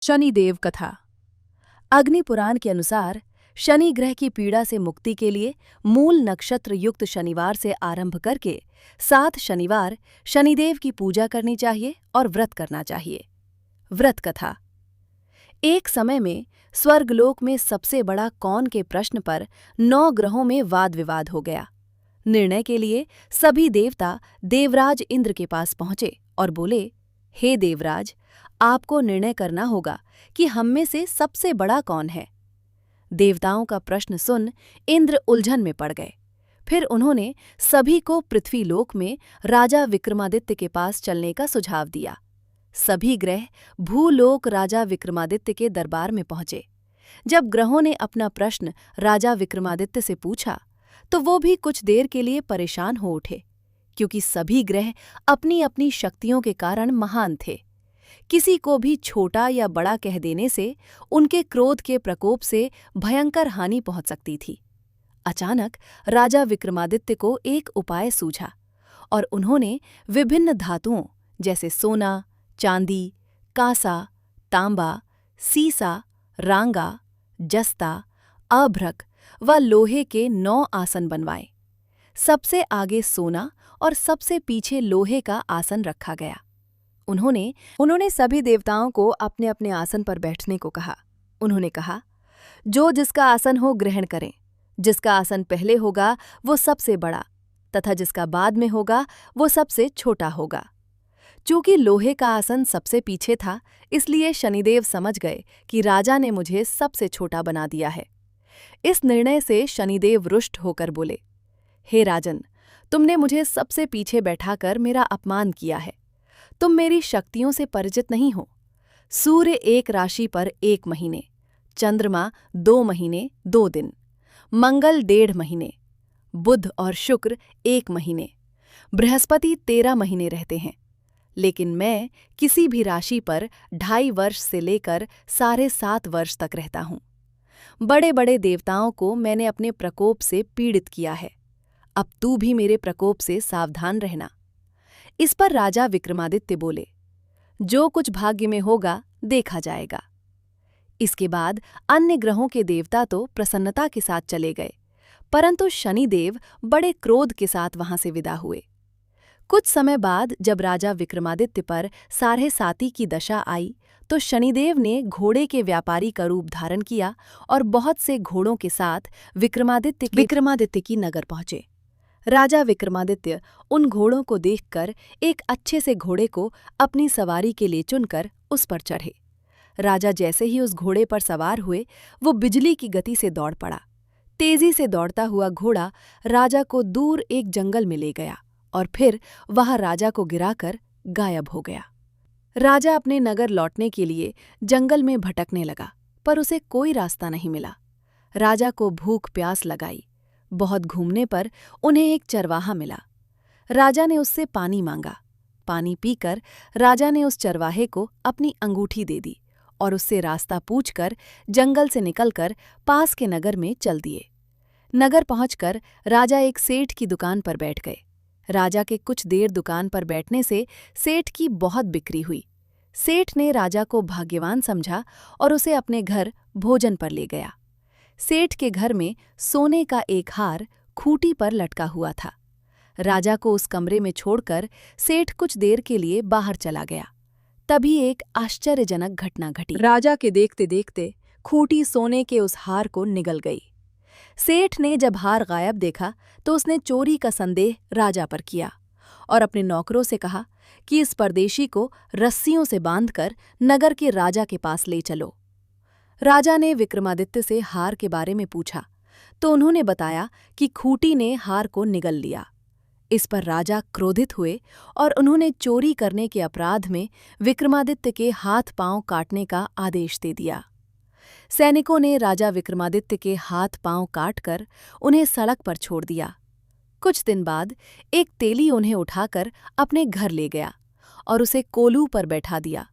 शनिदेव कथा। अग्नि पुराण के अनुसार शनि ग्रह की पीड़ा से मुक्ति के लिए मूल नक्षत्र युक्त शनिवार से आरंभ करके 7 शनिवार शनिदेव की पूजा करनी चाहिए और व्रत करना चाहिए। व्रत कथा। एक समय में स्वर्गलोक में सबसे बड़ा कौन के प्रश्न पर 9 ग्रहों में वाद विवाद हो गया। निर्णय के लिए सभी देवता देवराज इंद्र के पास पहुंचे और बोले, हे देवराज, आपको निर्णय करना होगा कि हम में से सबसे बड़ा कौन है। देवताओं का प्रश्न सुन इंद्र उलझन में पड़ गए। फिर उन्होंने सभी को पृथ्वीलोक में राजा विक्रमादित्य के पास चलने का सुझाव दिया। सभी ग्रह भूलोक राजा विक्रमादित्य के दरबार में पहुंचे। जब ग्रहों ने अपना प्रश्न राजा विक्रमादित्य से पूछा तो वो भी कुछ देर के लिए परेशान हो उठे, क्योंकि सभी ग्रह अपनी अपनी शक्तियों के कारण महान थे। किसी को भी छोटा या बड़ा कह देने से उनके क्रोध के प्रकोप से भयंकर हानि पहुंच सकती थी। अचानक राजा विक्रमादित्य को एक उपाय सूझा और उन्होंने विभिन्न धातुओं जैसे सोना, चांदी, कांसा, तांबा, सीसा, रांगा, जस्ता, अभ्रक व लोहे के 9 आसन बनवाए। सबसे आगे सोना और सबसे पीछे लोहे का आसन रखा गया। उन्होंने सभी देवताओं को अपने अपने आसन पर बैठने को कहा। उन्होंने कहा, जो जिसका आसन हो ग्रहण करें। जिसका आसन पहले होगा वो सबसे बड़ा तथा जिसका बाद में होगा वो सबसे छोटा होगा। चूंकि लोहे का आसन सबसे पीछे था, इसलिए शनिदेव समझ गए कि राजा ने मुझे सबसे छोटा बना दिया है। इस निर्णय से शनिदेव रुष्ट होकर बोले, हे राजन, तुमने मुझे सबसे पीछे बैठाकर मेरा अपमान किया है। तुम मेरी शक्तियों से परिचित नहीं हो। सूर्य एक राशि पर 1 महीने, चंद्रमा 2 महीने 2 दिन, मंगल 1.5 महीने, बुध और शुक्र 1 महीने, बृहस्पति 13 महीने रहते हैं। लेकिन मैं किसी भी राशि पर 2.5 वर्ष से लेकर 7.5 वर्ष तक रहता हूँ। बड़े बड़े देवताओं को मैंने अपने प्रकोप से पीड़ित किया है। अब तू भी मेरे प्रकोप से सावधान रहना। इस पर राजा विक्रमादित्य बोले, जो कुछ भाग्य में होगा देखा जाएगा। इसके बाद अन्य ग्रहों के देवता तो प्रसन्नता के साथ चले गए, परंतु शनिदेव बड़े क्रोध के साथ वहां से विदा हुए। कुछ समय बाद जब राजा विक्रमादित्य पर 7.5 की दशा आई तो शनिदेव ने घोड़े के व्यापारी का रूप धारण किया और बहुत से घोड़ों के साथ विक्रमादित्य की नगर पहुंचे। राजा विक्रमादित्य उन घोड़ों को देखकर एक अच्छे से घोड़े को अपनी सवारी के लिए चुनकर उस पर चढ़े। राजा जैसे ही उस घोड़े पर सवार हुए, वो बिजली की गति से दौड़ पड़ा। तेजी से दौड़ता हुआ घोड़ा राजा को दूर एक जंगल में ले गया और फिर वहां राजा को गिराकर गायब हो गया। राजा अपने नगर लौटने के लिए जंगल में भटकने लगा, पर उसे कोई रास्ता नहीं मिला। राजा को भूख प्यास लगाई। बहुत घूमने पर उन्हें एक चरवाहा मिला। राजा ने उससे पानी मांगा। पानी पीकर राजा ने उस चरवाहे को अपनी अंगूठी दे दी और उससे रास्ता पूछकर जंगल से निकलकर पास के नगर में चल दिए। नगर पहुंचकर राजा एक सेठ की दुकान पर बैठ गए। राजा के कुछ देर दुकान पर बैठने से सेठ की बहुत बिक्री हुई। सेठ ने राजा को भाग्यवान समझा और उसे अपने घर भोजन पर ले गया। सेठ के घर में सोने का एक हार खूंटी पर लटका हुआ था। राजा को उस कमरे में छोड़कर सेठ कुछ देर के लिए बाहर चला गया। तभी एक आश्चर्यजनक घटना घटी। राजा के देखते देखते खूंटी सोने के उस हार को निगल गई। सेठ ने जब हार गायब देखा तो उसने चोरी का संदेह राजा पर किया और अपने नौकरों से कहा कि इस परदेशी को रस्सियों से बांधकर नगर के राजा के पास ले चलो। राजा ने विक्रमादित्य से हार के बारे में पूछा तो उन्होंने बताया कि खूंटी ने हार को निगल लिया। इस पर राजा क्रोधित हुए और उन्होंने चोरी करने के अपराध में विक्रमादित्य के हाथ पांव काटने का आदेश दे दिया। सैनिकों ने राजा विक्रमादित्य के हाथ पांव काटकर उन्हें सड़क पर छोड़ दिया। कुछ दिन बाद एक तेली उन्हें उठाकर अपने घर ले गया और उसे कोलू पर बैठा दिया।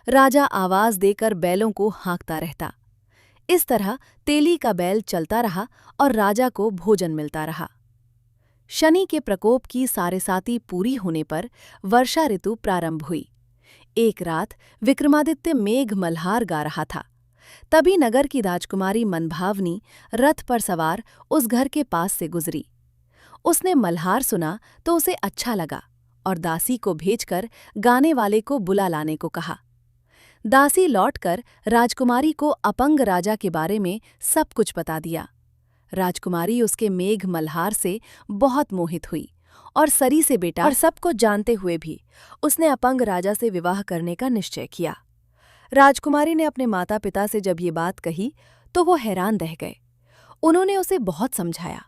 राजा आवाज देकर बैलों को हाँकता रहता। इस तरह तेली का बैल चलता रहा और राजा को भोजन मिलता रहा। शनि के प्रकोप की 7.5 पूरी होने पर वर्षा ऋतु प्रारंभ हुई। एक रात विक्रमादित्य मेघ मल्हार गा रहा था। तभी नगर की राजकुमारी मनभावनी रथ पर सवार उस घर के पास से गुजरी। उसने मल्हार सुना तो उसे अच्छा लगा और दासी को भेजकर गाने वाले को बुला लाने को कहा। दासी लौटकर राजकुमारी को अपंग राजा के बारे में सब कुछ बता दिया। राजकुमारी उसके मेघ मल्हार से बहुत मोहित हुई और सरी से बेटा और सब कुछ जानते हुए भी उसने अपंग राजा से विवाह करने का निश्चय किया। राजकुमारी ने अपने माता पिता से जब ये बात कही तो वो हैरान रह गए। उन्होंने उसे बहुत समझाया,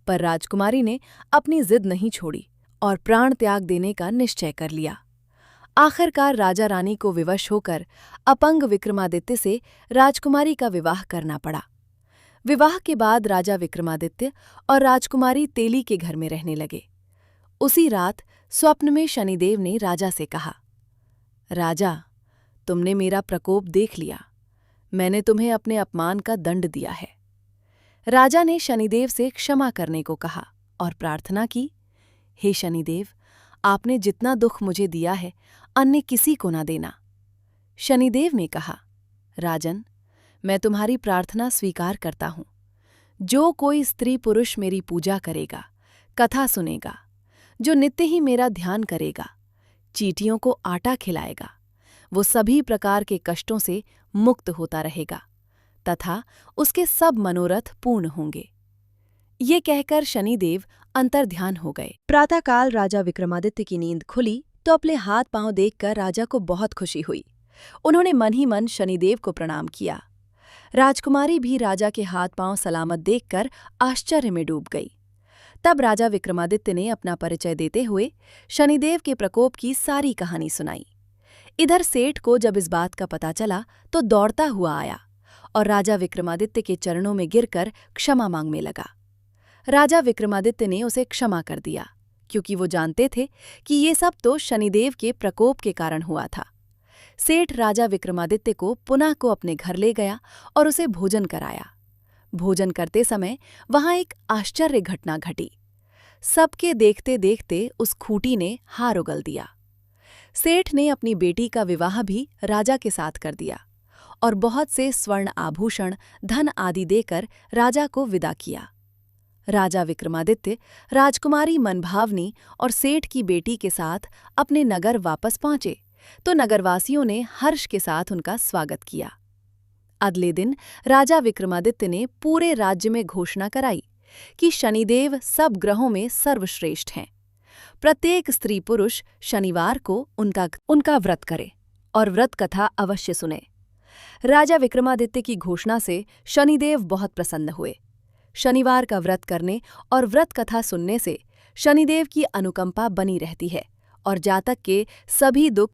पर राजकुमारी ने अपनी जिद नहीं छोड़ी और प्राण त्याग देने का निश्चय कर लिया। आखिरकार राजा रानी को विवश होकर अपंग विक्रमादित्य से राजकुमारी का विवाह करना पड़ा। विवाह के बाद राजा विक्रमादित्य और राजकुमारी तेली के घर में रहने लगे। उसी रात स्वप्न में शनिदेव ने राजा से कहा, राजा, तुमने मेरा प्रकोप देख लिया। मैंने तुम्हें अपने अपमान का दंड दिया है। राजा ने शनिदेव से क्षमा करने को कहा और प्रार्थना की, हे शनिदेव, आपने जितना दुख मुझे दिया है अन्य किसी को न देना। शनिदेव ने कहा, राजन, मैं तुम्हारी प्रार्थना स्वीकार करता हूँ। जो कोई स्त्री पुरुष मेरी पूजा करेगा, कथा सुनेगा, जो नित्य ही मेरा ध्यान करेगा, चींटियों को आटा खिलाएगा, वो सभी प्रकार के कष्टों से मुक्त होता रहेगा तथा उसके सब मनोरथ पूर्ण होंगे। ये कहकर शनिदेव अंतर्ध्यान हो गए। प्रातःकाल राजा विक्रमादित्य की नींद खुली तो अपने हाथ पांव देखकर राजा को बहुत खुशी हुई। उन्होंने मन ही मन शनिदेव को प्रणाम किया। राजकुमारी भी राजा के हाथ पांव सलामत देखकर आश्चर्य में डूब गई। तब राजा विक्रमादित्य ने अपना परिचय देते हुए शनिदेव के प्रकोप की सारी कहानी सुनाई। इधर सेठ को जब इस बात का पता चला तो दौड़ता हुआ आया और राजा विक्रमादित्य के चरणों में गिरकर क्षमा मांगने लगा। राजा विक्रमादित्य ने उसे क्षमा कर दिया, क्योंकि वो जानते थे कि ये सब तो शनिदेव के प्रकोप के कारण हुआ था। सेठ राजा विक्रमादित्य को पुनः को अपने घर ले गया और उसे भोजन कराया। भोजन करते समय वहां एक आश्चर्य घटना घटी। सबके देखते देखते उस खूंटी ने हार उगल दिया। सेठ ने अपनी बेटी का विवाह भी राजा के साथ कर दिया और बहुत से स्वर्ण आभूषण, धन आदि देकर राजा को विदा किया। राजा विक्रमादित्य राजकुमारी मनभावनी और सेठ की बेटी के साथ अपने नगर वापस पहुंचे तो नगरवासियों ने हर्ष के साथ उनका स्वागत किया। अगले दिन राजा विक्रमादित्य ने पूरे राज्य में घोषणा कराई कि शनिदेव सब ग्रहों में सर्वश्रेष्ठ हैं। प्रत्येक स्त्री पुरुष शनिवार को उनका व्रत करे और व्रत कथा अवश्य सुने। राजा विक्रमादित्य की घोषणा से शनिदेव बहुत प्रसन्न हुए। शनिवार का व्रत करने और व्रत कथा सुनने से शनिदेव की अनुकंपा बनी रहती है और जातक के सभी दुख